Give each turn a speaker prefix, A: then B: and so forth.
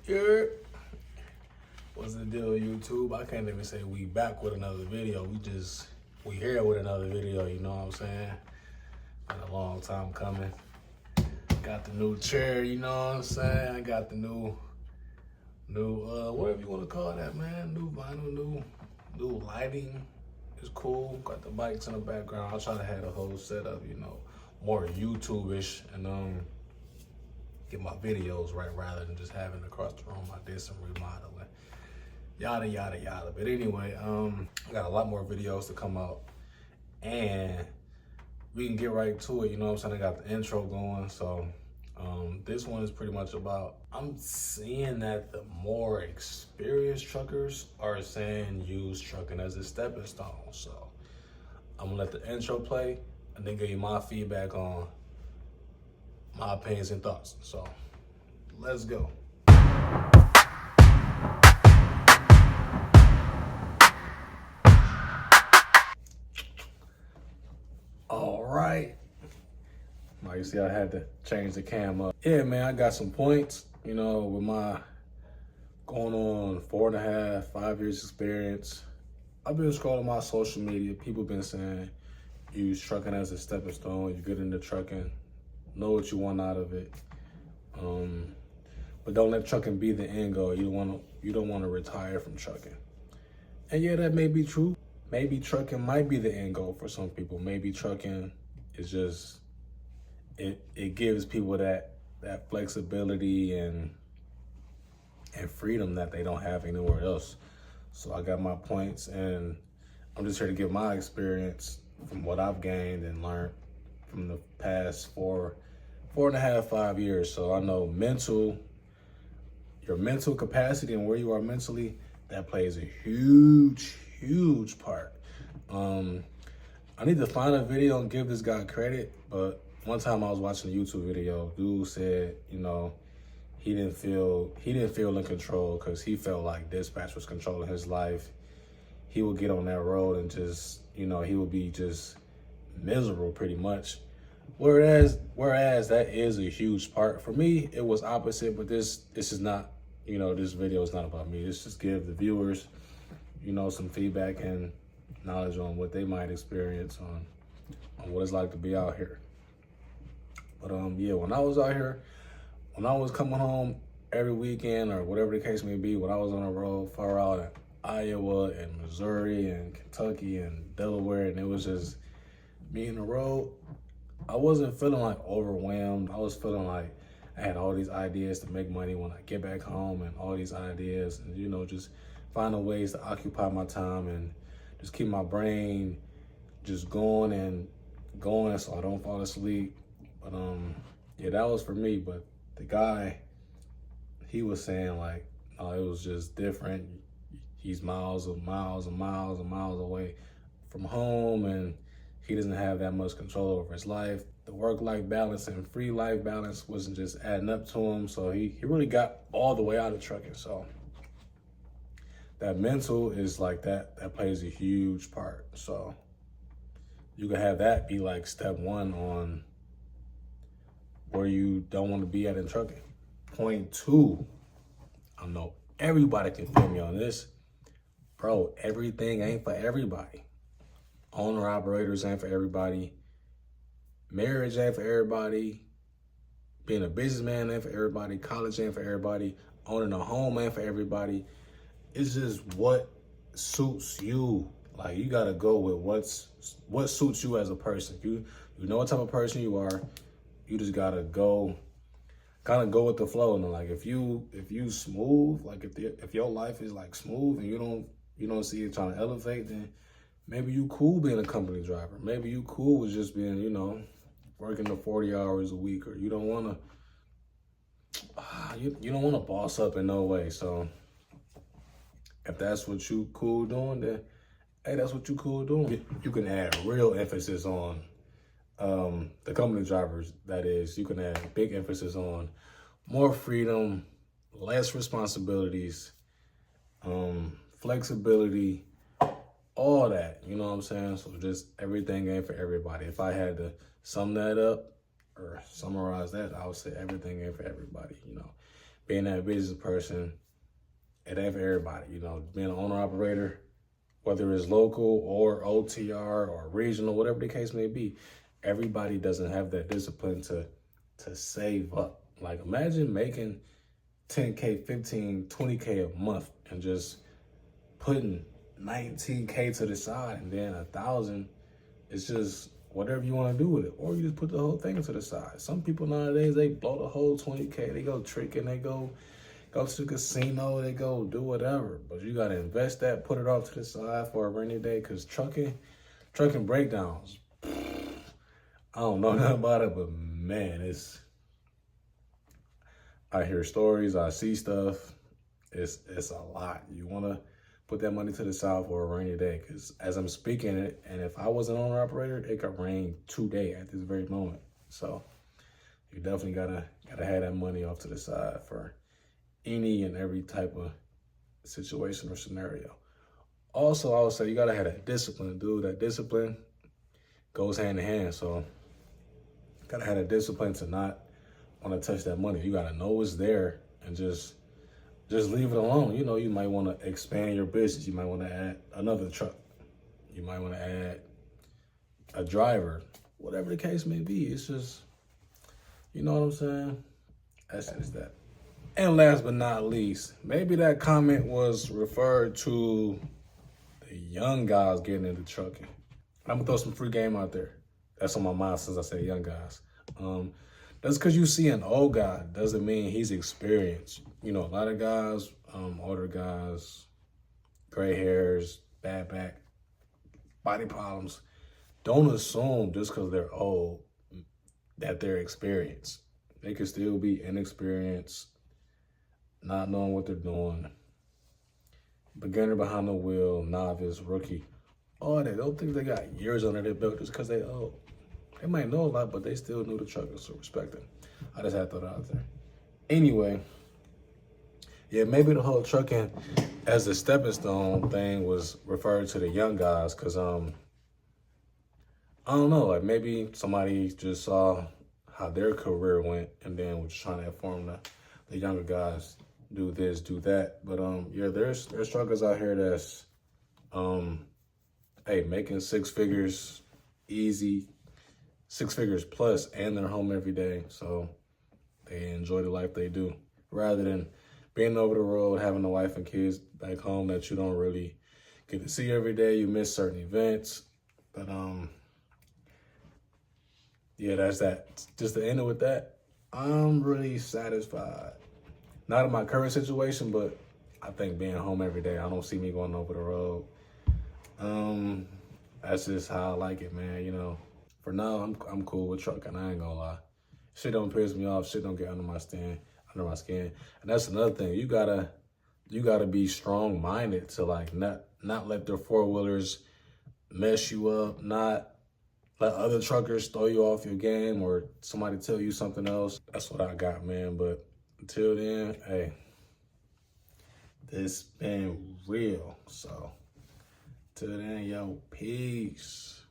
A: Yeah. What's the deal, YouTube? I can't even say we back with another video. We here with another video, you know what I'm saying? Been a long time coming. Got the new chair, you know what I'm saying? I got the new whatever you want to call that, man. New vinyl, new lighting. It's cool. Got the bikes in the background. I'll try to have the whole setup, you know, more YouTube-ish and get my videos right rather than just having it across the room. I did some remodeling. Yada, yada, yada. But anyway, I got a lot more videos to come out and we can get right to it. You know what I'm saying? I got the intro going. So this one is pretty much about, I'm seeing that the more experienced truckers are saying use trucking as a stepping stone. So I'm gonna let the intro play and then give you my feedback on my opinions and thoughts. So let's go. All right. Now you see I had to change the cam up. Yeah, man, I got some points, you know, with my going on 4.5, 5 years experience. I've been scrolling my social media. People been saying use trucking as a stepping stone. You get into trucking, know what you want out of it. But don't let trucking be the end goal. You don't want to retire from trucking. And yeah, that may be true. Maybe trucking might be the end goal for some people. Maybe trucking is just, it gives people that flexibility and freedom that they don't have anywhere else. So I got my points and I'm just here to give my experience from what I've gained and learned from the past 4.5, 5 years. So I know your mental capacity and where you are mentally, that plays a huge part. I need to find a video and give this guy credit, but one time I was watching a YouTube video, dude said, you know, he didn't feel in control because he felt like dispatch was controlling his life. He would get on that road and just, you know, he would be just miserable pretty much. Whereas that is a huge part. For me, it was opposite, but this is not, you know, this video is not about me. This just give the viewers, you know, some feedback and knowledge on what they might experience on what it's like to be out here. But yeah, when I was out here, when I was coming home every weekend or whatever the case may be, when I was on the road far out in Iowa and Missouri and Kentucky and Delaware, and it was just me in the road, I wasn't feeling like overwhelmed. I was feeling like I had all these ideas to make money when I get back home and all these ideas and, you know, just finding ways to occupy my time and just keep my brain just going so I don't fall asleep. But yeah, that was for me. But the guy, he was saying like, oh, it was just different. He's miles away from home and he doesn't have that much control over his life. The work-life balance and free life balance wasn't just adding up to him. So he really got all the way out of trucking. So that mental is like that plays a huge part. So you can have that be like step one on where you don't want to be at in trucking. Point two, I know everybody can feel me on this. Bro, everything ain't for everybody. Owner operators ain't for everybody. Marriage ain't for everybody. Being a businessman ain't for everybody. College ain't for everybody. Owning a home ain't for everybody. It's just what suits you. Like, you gotta go with what suits you as a person. You know what type of person you are. You just gotta kind of go with the flow. And like, if you smooth, like if your life is like smooth and you don't see it trying to elevate, then maybe you cool being a company driver. Maybe you cool with just being, you know, working the 40 hours a week, or you don't want to boss up in no way. So if that's what you cool doing, then hey, that's what you cool doing. You can add real emphasis on the company drivers. That is, you can add big emphasis on more freedom, less responsibilities, flexibility, all that, you know what I'm saying? So just everything ain't for everybody. If I had to sum that up or summarize that, I would say everything ain't for everybody, you know. being that business person, it ain't for everybody. You know, being an owner operator, whether it's local or OTR or regional, whatever the case may be, everybody doesn't have that discipline to save up. Like imagine making 10K, 15, 20K a month and just putting 19K to the side and then 1,000. It's just whatever you want to do with it. Or you just put the whole thing to the side. Some people nowadays, they blow the whole 20K. They go tricking, they go to the casino, they go do whatever. But you got to invest that, put it off to the side for a rainy day, because trucking breakdowns, I don't know nothing about it, but man, I hear stories, I see stuff. It's a lot. You want to put that money to the side for a rainy day, because as I'm speaking it, and if I was an owner operator, it could rain today at this very moment. So you definitely gotta have that money off to the side for any and every type of situation or scenario. Also, I would say you gotta have that discipline, dude. That discipline goes hand in hand. So you gotta have that discipline to not want to touch that money. You gotta know it's there and just leave it alone. You know, you might want to expand your business. You might want to add another truck. You might want to add a driver. Whatever the case may be, it's just, you know what I'm saying? That's just that. And last but not least, maybe that comment was referred to the young guys getting into trucking. I'm gonna throw some free game out there. That's on my mind since I said young guys. That's because you see an old guy doesn't mean he's experienced. You know, a lot of guys, older guys, gray hairs, bad back, body problems, don't assume just because they're old that they're experienced. They could still be inexperienced, not knowing what they're doing, beginner behind the wheel, novice, rookie. All that. Don't think they got years under their belt just because they old. They might know a lot, but they still new to trucking, so respect them. I just had to throw that out there. Anyway, yeah, maybe the whole trucking as a stepping stone thing was referred to the young guys, because I don't know, like maybe somebody just saw how their career went and then was trying to inform the younger guys, do this, do that. But yeah, there's truckers out here that's hey, making six figures easy, 6 figures plus, and they're home every day. So they enjoy the life they do, rather than being over the road, having a wife and kids back home that you don't really get to see every day. You miss certain events. But yeah, that's that. Just to end it with that, I'm really satisfied. Not in my current situation, but I think being home every day, I don't see me going over the road. That's just how I like it, man. You know, for now, I'm cool with trucking. I ain't gonna lie. Shit don't piss me off. Shit don't get under my skin. And that's another thing. You gotta be strong minded to like not let their four wheelers mess you up. Not let other truckers throw you off your game or somebody tell you something else. That's what I got, man. But until then, hey, this been real. So till then, yo, peace.